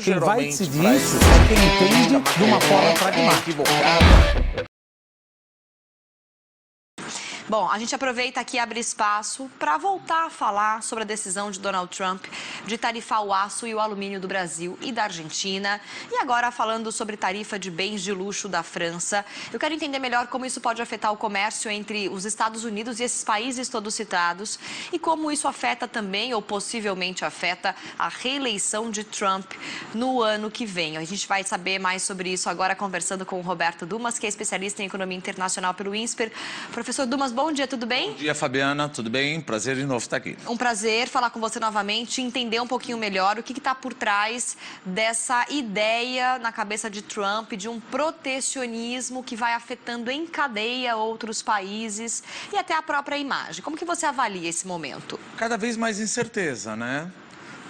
Quem vai decidir isso é quem entende de uma forma pragmática. Bom, a gente aproveita aqui e abre espaço para voltar a falar sobre a decisão de Donald Trump de tarifar o aço e o alumínio do Brasil e da Argentina. E agora falando sobre tarifa de bens de luxo da França. Eu quero entender melhor como isso pode afetar o comércio entre os Estados Unidos e esses países todos citados e como isso afeta também ou possivelmente afeta a reeleição de Trump no ano que vem. A gente vai saber mais sobre isso agora conversando com o Roberto Dumas, que é especialista em economia internacional pelo INSPER. Professor Dumas, bom dia, tudo bem? Bom dia, Fabiana, tudo bem? Prazer de novo estar aqui. Um prazer falar com você novamente, entender um pouquinho melhor o que está por trás dessa ideia na cabeça de Trump de um protecionismo que vai afetando em cadeia outros países e até a própria imagem. Como que você avalia esse momento? Cada vez mais incerteza, né?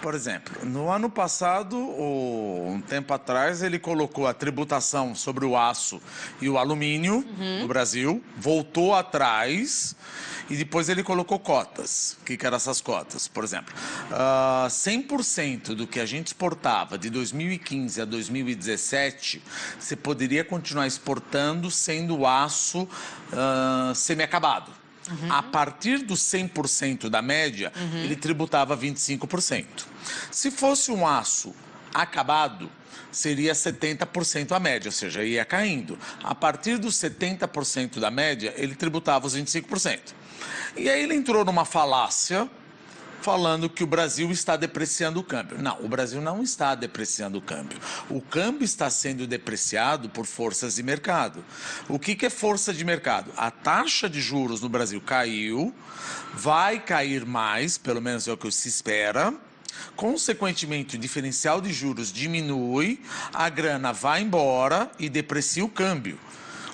Por exemplo, no ano passado, um tempo atrás, ele colocou a tributação sobre o aço e o alumínio no Brasil, voltou atrás e depois ele colocou cotas. O que eram essas cotas? Por exemplo, 100% do que a gente exportava de 2015 a 2017, você poderia continuar exportando sendo aço semi-acabado. A partir dos 100% da média, ele tributava 25%. Se fosse um aço acabado, seria 70% a média, ou seja, ia caindo. A partir dos 70% da média, ele tributava os 25%. E aí ele entrou numa falácia, falando que o Brasil está depreciando o câmbio. Não, o Brasil não está depreciando o câmbio. O câmbio está sendo depreciado por forças de mercado. O que é força de mercado? A taxa de juros no Brasil caiu, vai cair mais, pelo menos é o que se espera. Consequentemente, o diferencial de juros diminui, a grana vai embora e deprecia o câmbio.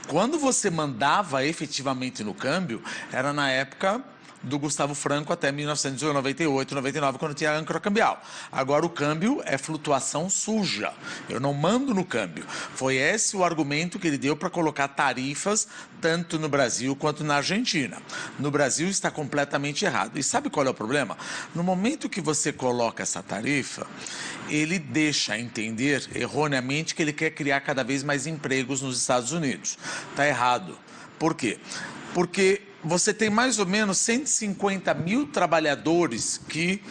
Quando você mandava efetivamente no câmbio, era na época do Gustavo Franco até 1998, 99, quando tinha âncora cambial. Agora o câmbio é flutuação suja. Eu não mando no câmbio. Foi esse o argumento que ele deu para colocar tarifas tanto no Brasil quanto na Argentina. No Brasil está completamente errado. E sabe qual é o problema? No momento que você coloca essa tarifa, ele deixa entender erroneamente que ele quer criar cada vez mais empregos nos Estados Unidos. Está errado. Por quê? Porque você tem mais ou menos 150 mil trabalhadores que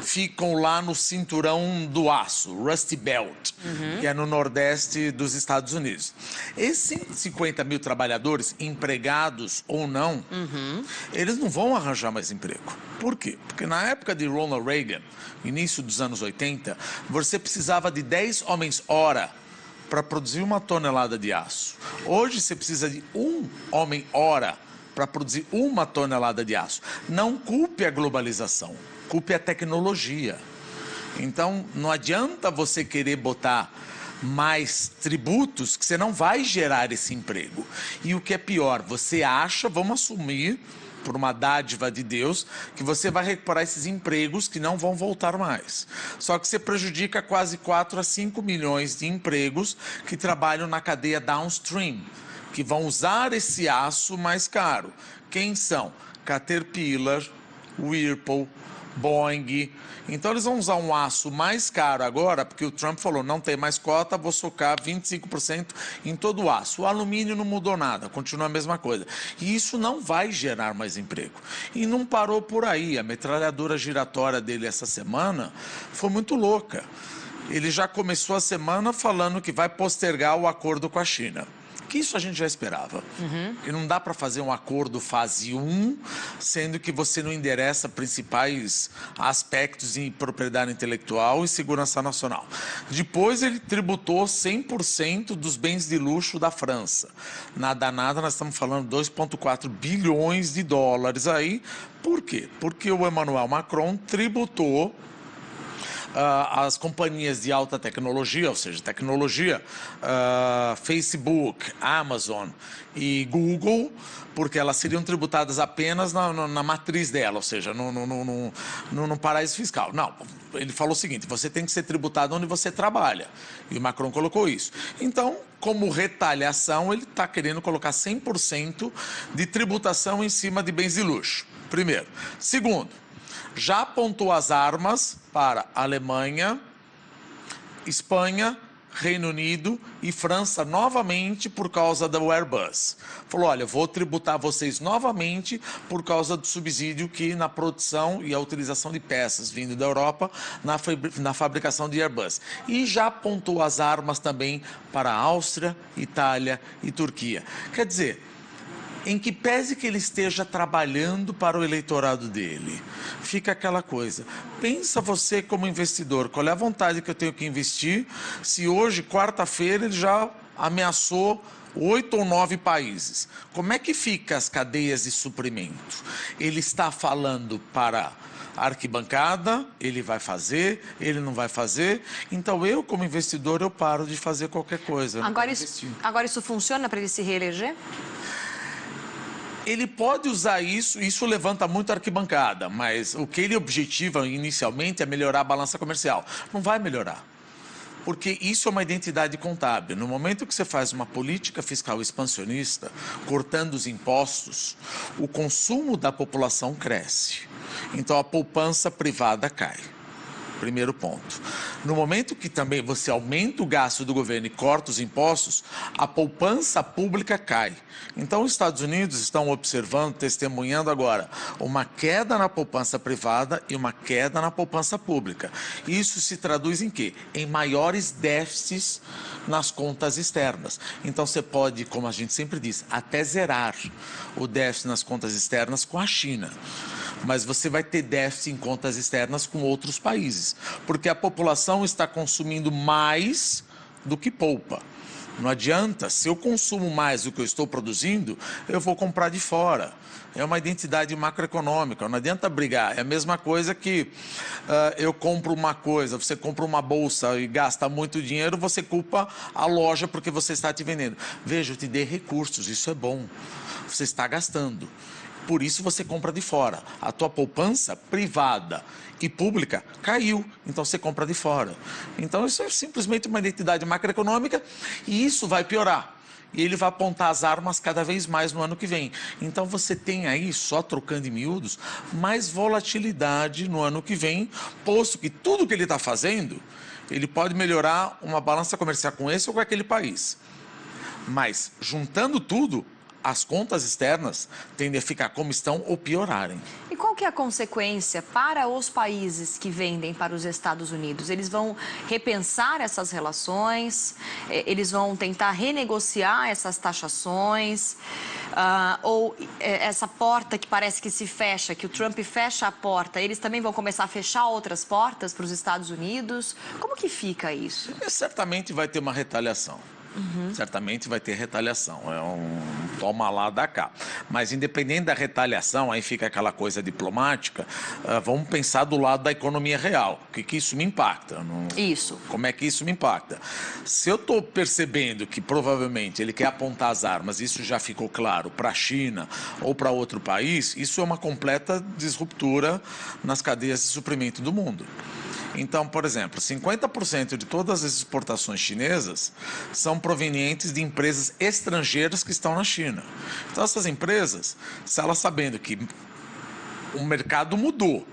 ficam lá no cinturão do aço, Rust Belt, que é no nordeste dos Estados Unidos. Esses 150 mil trabalhadores, empregados ou não, eles não vão arranjar mais emprego. Por quê? Porque na época de Ronald Reagan, início dos anos 80, você precisava de 10 homens-hora para produzir 1 tonelada de aço. Hoje você precisa de 1 homem-hora para produzir 1 tonelada de aço. Não culpe a globalização, culpe a tecnologia. Então, não adianta você querer botar mais tributos que você não vai gerar esse emprego. E o que é pior, você acha, vamos assumir, por uma dádiva de Deus, que você vai recuperar esses empregos que não vão voltar mais. Só que você prejudica quase 4 a 5 milhões de empregos que trabalham na cadeia downstream, que vão usar esse aço mais caro. Quem são? Caterpillar, Whirlpool, Boeing. Então eles vão usar um aço mais caro agora, porque o Trump falou, não tem mais cota, vou socar 25% em todo o aço. O alumínio não mudou nada, continua a mesma coisa. E isso não vai gerar mais emprego. E não parou por aí. A metralhadora giratória dele essa semana foi muito louca. Ele já começou a semana falando que vai postergar o acordo com a China. Que isso a gente já esperava. E não dá para fazer um acordo fase 1, sendo que você não endereça principais aspectos em propriedade intelectual e segurança nacional. Depois ele tributou 100% dos bens de luxo da França. Nada, nós estamos falando 2,4 bilhões de dólares aí. Por quê? Porque o Emmanuel Macron tributou as companhias de alta tecnologia, ou seja, tecnologia, Facebook, Amazon e Google, porque elas seriam tributadas apenas na matriz dela, ou seja, no paraíso fiscal. Não, ele falou o seguinte, você tem que ser tributado onde você trabalha. E o Macron colocou isso. Então, como retaliação, ele está querendo colocar 100% de tributação em cima de bens de luxo. Primeiro. Segundo, já apontou as armas para a Alemanha, Espanha, Reino Unido e França novamente por causa do Airbus. Falou, olha, vou tributar vocês novamente por causa do subsídio que na produção e a utilização de peças vindo da Europa na fabricação de Airbus. E já apontou as armas também para a Áustria, Itália e Turquia. Quer dizer, em que pese que ele esteja trabalhando para o eleitorado dele, fica aquela coisa. Pensa você como investidor, qual é a vontade que eu tenho que investir se hoje, quarta-feira, ele já ameaçou 8 ou 9 países? Como é que fica as cadeias de suprimento? Ele está falando para a arquibancada, ele vai fazer, ele não vai fazer. Então eu, como investidor, eu paro de fazer qualquer coisa. Agora isso funciona para ele se reeleger? Ele pode usar isso levanta muito a arquibancada, mas o que ele objetiva inicialmente é melhorar a balança comercial. Não vai melhorar, porque isso é uma identidade contábil. No momento que você faz uma política fiscal expansionista, cortando os impostos, o consumo da população cresce. Então a poupança privada cai. Primeiro ponto. No momento que também você aumenta o gasto do governo e corta os impostos, a poupança pública cai. Então, os Estados Unidos estão observando, testemunhando agora, uma queda na poupança privada e uma queda na poupança pública. Isso se traduz em quê? Em maiores déficits nas contas externas. Então, você pode, como a gente sempre diz, até zerar o déficit nas contas externas com a China. Mas você vai ter déficit em contas externas com outros países, porque a população está consumindo mais do que poupa. Não adianta, se eu consumo mais do que eu estou produzindo, eu vou comprar de fora. É uma identidade macroeconômica, não adianta brigar. É a mesma coisa que eu compro uma coisa, você compra uma bolsa e gasta muito dinheiro, você culpa a loja porque você está te vendendo. Veja, eu te dei recursos, isso é bom. Você está gastando. Por isso você compra de fora. A tua poupança privada e pública caiu, então você compra de fora. Então isso é simplesmente uma identidade macroeconômica e isso vai piorar. E ele vai apontar as armas cada vez mais no ano que vem. Então você tem aí, só trocando em miúdos, mais volatilidade no ano que vem, posto que tudo que ele está fazendo, ele pode melhorar uma balança comercial com esse ou com aquele país. Mas, juntando tudo, as contas externas tendem a ficar como estão ou piorarem. E qual que é a consequência para os países que vendem para os Estados Unidos? Eles vão repensar essas relações? Eles vão tentar renegociar essas taxações? Ou essa porta que parece que se fecha, que o Trump fecha a porta, eles também vão começar a fechar outras portas para os Estados Unidos? Como que fica isso? Certamente vai ter uma retaliação. Certamente vai ter retaliação, é um toma lá, dá cá. Mas independente da retaliação, aí fica aquela coisa diplomática, vamos pensar do lado da economia real. O que isso me impacta? Isso. Como é que isso me impacta? Se eu estou percebendo que provavelmente ele quer apontar as armas, isso já ficou claro, para a China ou para outro país, isso é uma completa disruptura nas cadeias de suprimento do mundo. Então, por exemplo, 50% de todas as exportações chinesas são provenientes de empresas estrangeiras que estão na China. Então, essas empresas, se elas sabendo que o mercado mudou,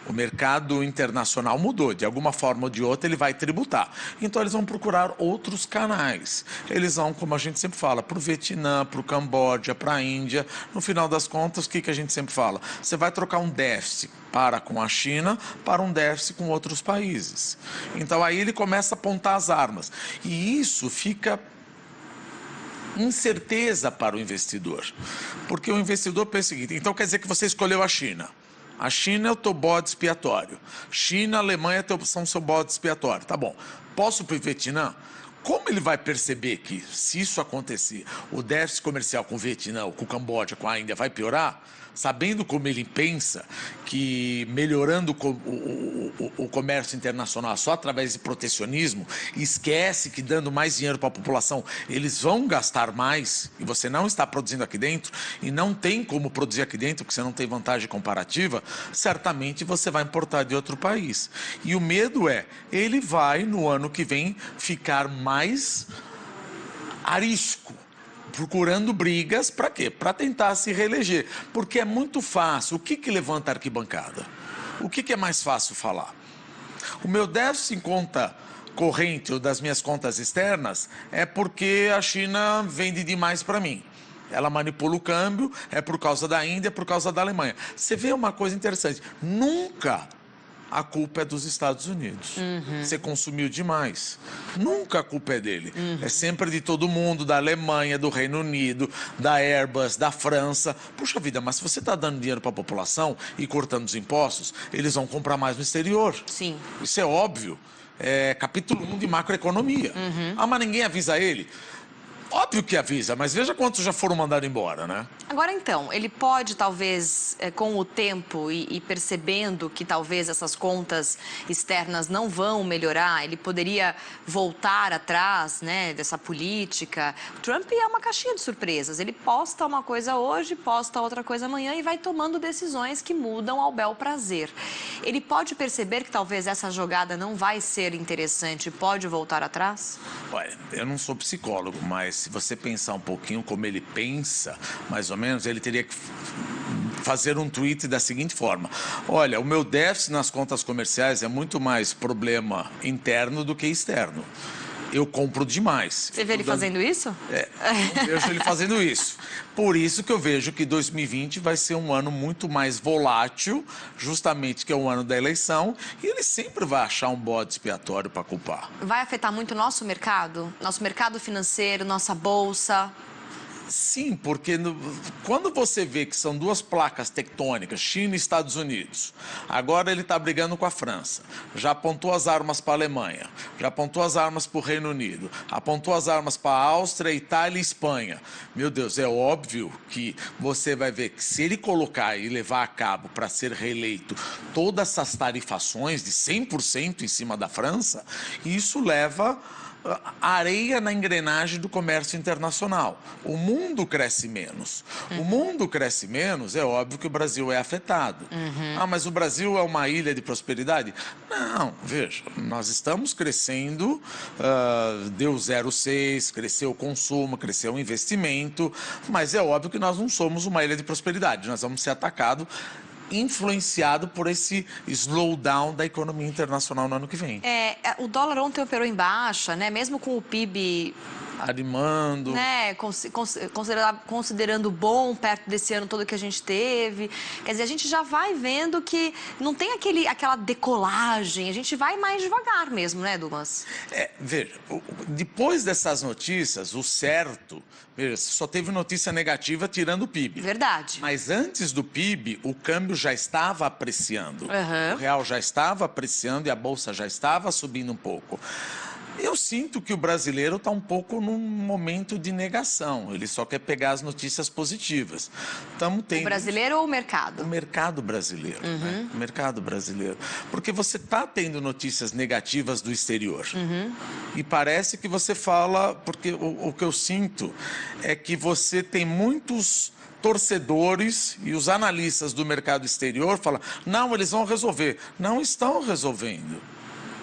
o mercado internacional mudou, de alguma forma ou de outra ele vai tributar. Então eles vão procurar outros canais. Eles vão, como a gente sempre fala, para o Vietnã, para o Camboja, para a Índia. No final das contas, o que a gente sempre fala? Você vai trocar um déficit com a China para um déficit com outros países. Então aí ele começa a apontar as armas. E isso fica incerteza para o investidor. Porque o investidor pensa o seguinte, então quer dizer que você escolheu a China. A China é o teu bode expiatório. China, Alemanha são o seu bode expiatório. Tá bom. Posso para o Vietnã? Como ele vai perceber que, se isso acontecer, o déficit comercial com o Vietnã, com o Camboja, com a Índia vai piorar? Sabendo como ele pensa que melhorando o comércio internacional só através de protecionismo, esquece que dando mais dinheiro para a população, eles vão gastar mais e você não está produzindo aqui dentro e não tem como produzir aqui dentro porque você não tem vantagem comparativa, certamente você vai importar de outro país. E o medo é, ele vai no ano que vem ficar mais arisco, procurando brigas para quê? Para tentar se reeleger. Porque é muito fácil. O que levanta a arquibancada? O que é mais fácil falar? O meu déficit em conta corrente ou das minhas contas externas, é porque a China vende demais para mim. Ela manipula o câmbio, é por causa da Índia, é por causa da Alemanha. Você vê uma coisa interessante, nunca a culpa é dos Estados Unidos. Você consumiu demais. Nunca a culpa é dele. É sempre de todo mundo, da Alemanha, do Reino Unido, da Airbus, da França. Puxa vida, mas se você está dando dinheiro para a população e cortando os impostos, eles vão comprar mais no exterior. Sim. Isso é óbvio. É capítulo 1 de macroeconomia. Ah, mas ninguém avisa ele. Óbvio que avisa, mas veja quantos já foram mandados embora, né? Agora, então, ele pode, talvez, com o tempo e percebendo que talvez essas contas externas não vão melhorar, ele poderia voltar atrás, né, dessa política. O Trump é uma caixinha de surpresas. Ele posta uma coisa hoje, posta outra coisa amanhã e vai tomando decisões que mudam ao bel prazer. Ele pode perceber que talvez essa jogada não vai ser interessante e pode voltar atrás? Olha, eu não sou psicólogo, mas se você pensar um pouquinho como ele pensa, mais ou menos, ele teria que fazer um tweet da seguinte forma: olha, o meu déficit nas contas comerciais é muito mais problema interno do que externo. Eu compro demais. Você vê ele fazendo isso? Eu vejo ele fazendo isso. Por isso que eu vejo que 2020 vai ser um ano muito mais volátil, justamente que é o ano da eleição, e ele sempre vai achar um bode expiatório para culpar. Vai afetar muito o nosso mercado financeiro, nossa bolsa? Sim, porque quando você vê que são duas placas tectônicas, China e Estados Unidos, agora ele está brigando com a França, já apontou as armas para a Alemanha, já apontou as armas para o Reino Unido, apontou as armas para a Áustria, Itália e Espanha. Meu Deus, é óbvio que você vai ver que se ele colocar e levar a cabo para ser reeleito todas essas tarifações de 100% em cima da França, isso leva areia na engrenagem do comércio internacional. O mundo cresce menos. O mundo cresce menos, é óbvio que o Brasil é afetado. Ah, mas o Brasil é uma ilha de prosperidade? Não, veja, nós estamos crescendo, deu 0,6, cresceu o consumo, cresceu o investimento, mas é óbvio que nós não somos uma ilha de prosperidade. Nós vamos ser atacados, influenciado por esse slowdown da economia internacional no ano que vem. O dólar ontem operou em baixa, né? Mesmo com o PIB animando, né, considerando bom perto desse ano todo que a gente teve. Quer dizer, a gente já vai vendo que não tem aquela decolagem, a gente vai mais devagar mesmo, né, Dumas? Veja, depois dessas notícias, o certo, veja, só teve notícia negativa tirando o PIB. Verdade. Mas antes do PIB, o câmbio já estava apreciando. O real já estava apreciando e a bolsa já estava subindo um pouco. Eu sinto que o brasileiro está um pouco num momento de negação. Ele só quer pegar as notícias positivas. O brasileiro ou o mercado? O mercado brasileiro. Né? O mercado brasileiro. Porque você está tendo notícias negativas do exterior. E parece que você fala... Porque o que eu sinto é que você tem muitos torcedores e os analistas do mercado exterior falam: não, eles vão resolver. Não estão resolvendo.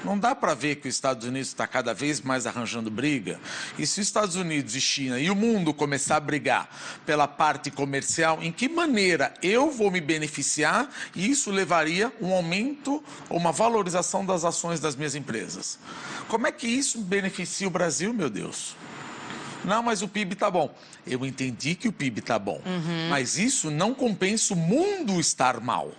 Não dá para ver que os Estados Unidos está cada vez mais arranjando briga. E se os Estados Unidos e China e o mundo começar a brigar pela parte comercial, em que maneira eu vou me beneficiar? E isso levaria um aumento ou uma valorização das ações das minhas empresas. Como é que isso beneficia o Brasil, meu Deus? Não, mas o PIB está bom. Eu entendi que o PIB está bom. Mas isso não compensa o mundo estar mal.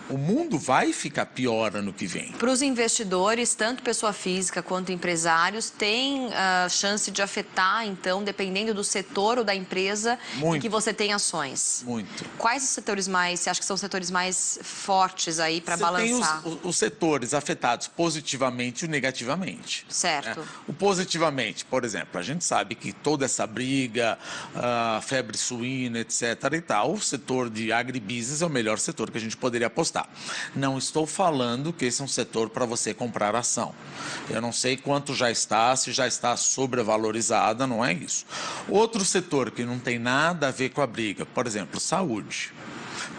O mundo vai ficar pior ano que vem. Para os investidores, tanto pessoa física quanto empresários, tem chance de afetar, então, dependendo do setor ou da empresa em que você tem ações. Muito. Quais os setores você acha que são os setores mais fortes aí para balançar? Tem os setores afetados positivamente e negativamente. Certo. O positivamente, por exemplo, a gente sabe que toda essa briga, febre suína, etc. e tal, o setor de agribusiness é o melhor setor que a gente poderia apostar. Não estou falando que esse é um setor para você comprar ação. Eu não sei quanto já está, se já está sobrevalorizada, não é isso. Outro setor que não tem nada a ver com a briga, por exemplo, saúde.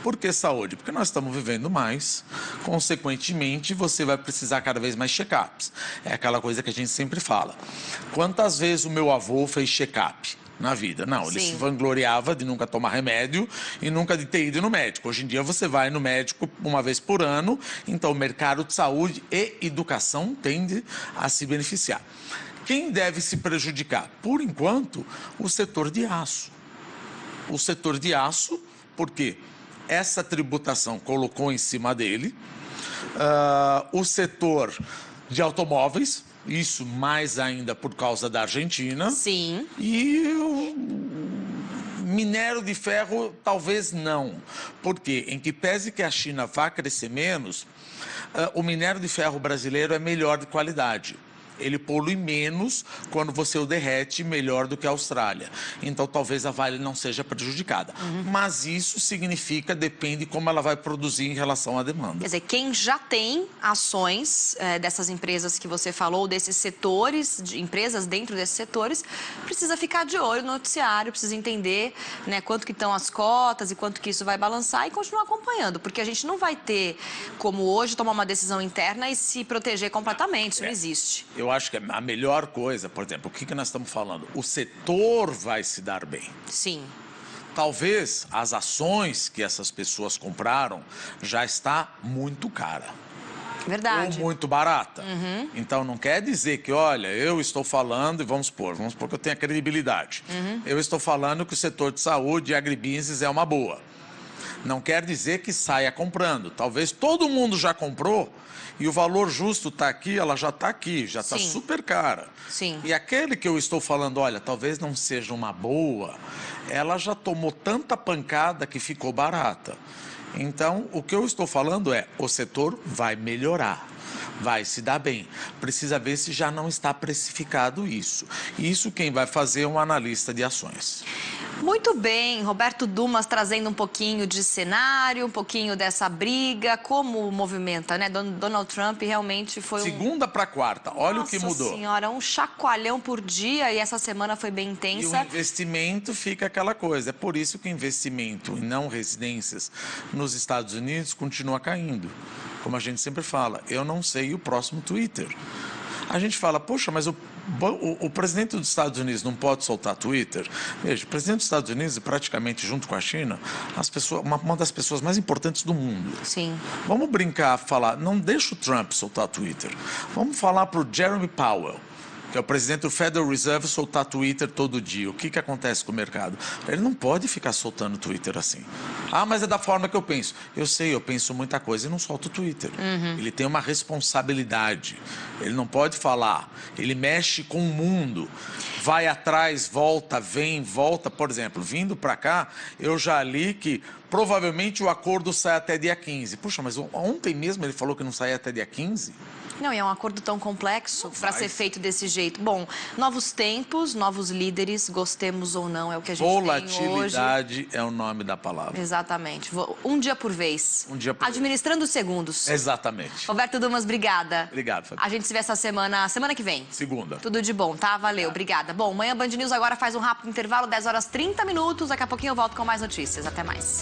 Por que saúde? Porque nós estamos vivendo mais, consequentemente você vai precisar cada vez mais check-ups. É aquela coisa que a gente sempre fala. Quantas vezes o meu avô fez check-up? na vida. Não, ele Sim. se vangloriava de nunca tomar remédio e nunca de ter ido no médico. Hoje em dia você vai no médico uma vez por ano, então o mercado de saúde e educação tende a se beneficiar. Quem deve se prejudicar? Por enquanto, o setor de aço. O setor de aço, porque essa tributação colocou em cima dele. O setor de automóveis, isso mais ainda por causa da Argentina. Sim. E o minério de ferro, talvez não. Porque, em que pese que a China vá crescer menos, o minério de ferro brasileiro é melhor de qualidade. Ele polui menos quando você o derrete, melhor do que a Austrália. Então, talvez a Vale não seja prejudicada. Mas isso significa, depende como ela vai produzir em relação à demanda. Quer dizer, quem já tem ações dessas empresas que você falou, desses setores, de empresas dentro desses setores, precisa ficar de olho no noticiário, precisa entender, né, quanto que estão as cotas e quanto que isso vai balançar e continuar acompanhando. Porque a gente não vai ter, como hoje, tomar uma decisão interna e se proteger completamente. Isso não existe. Eu acho que a melhor coisa, por exemplo, o que nós estamos falando? O setor vai se dar bem. Sim. Talvez as ações que essas pessoas compraram já está muito cara. Verdade. Ou muito barata. Então, não quer dizer que, olha, eu estou falando, e vamos supor que eu tenha credibilidade. Eu estou falando que o setor de saúde e agribusiness é uma boa. Não quer dizer que saia comprando. Talvez todo mundo já comprou e o valor justo está aqui, ela já está aqui, já está super cara. Sim. E aquele que eu estou falando, olha, talvez não seja uma boa, ela já tomou tanta pancada que ficou barata. Então, o que eu estou falando é, o setor vai melhorar. Vai se dar bem. Precisa ver se já não está precificado isso. E isso quem vai fazer é um analista de ações. Muito bem, Roberto Dumas trazendo um pouquinho de cenário, um pouquinho dessa briga, como movimenta, né? Donald Trump realmente foi Segunda para quarta, olha o que mudou. Nossa senhora, um chacoalhão por dia e essa semana foi bem E o intensa. investimento fica aquela coisa. É por isso que o investimento em não residências nos Estados Unidos continua caindo. Como a gente sempre fala, eu não sei o próximo Twitter. A gente fala, poxa, mas o presidente dos Estados Unidos não pode soltar Twitter? Veja, o presidente dos Estados Unidos, praticamente junto com a China, uma das pessoas mais importantes do mundo. Sim. Vamos brincar, falar, não deixa o Trump soltar Twitter. Vamos falar para o Jeremy Powell, que é o presidente do Federal Reserve, soltar Twitter todo dia. O que acontece com o mercado? Ele não pode ficar soltando Twitter assim. Ah, mas é da forma que eu penso. Eu sei, eu penso muita coisa e não solto o Twitter. Ele tem uma responsabilidade. Ele não pode falar. Ele mexe com o mundo. Vai atrás, volta, vem, volta. Por exemplo, vindo para cá, eu já li que provavelmente o acordo sai até dia 15. Puxa, mas ontem mesmo ele falou que não sai até dia 15? Não, e é um acordo tão complexo para ser feito desse jeito. Bom, novos tempos, novos líderes, gostemos ou não, é o que a gente tem hoje. Volatilidade é o nome da palavra. Exatamente. Um dia por vez. Um dia por vez. Administrando os segundos. Exatamente. Roberto Dumas, obrigada. Obrigado, Fabi. A gente se vê essa semana que vem. Segunda. Tudo de bom, tá? Valeu, obrigada. Bom, amanhã Band News agora faz um rápido intervalo, 10 horas 30 minutos. Daqui a pouquinho eu volto com mais notícias. Até mais.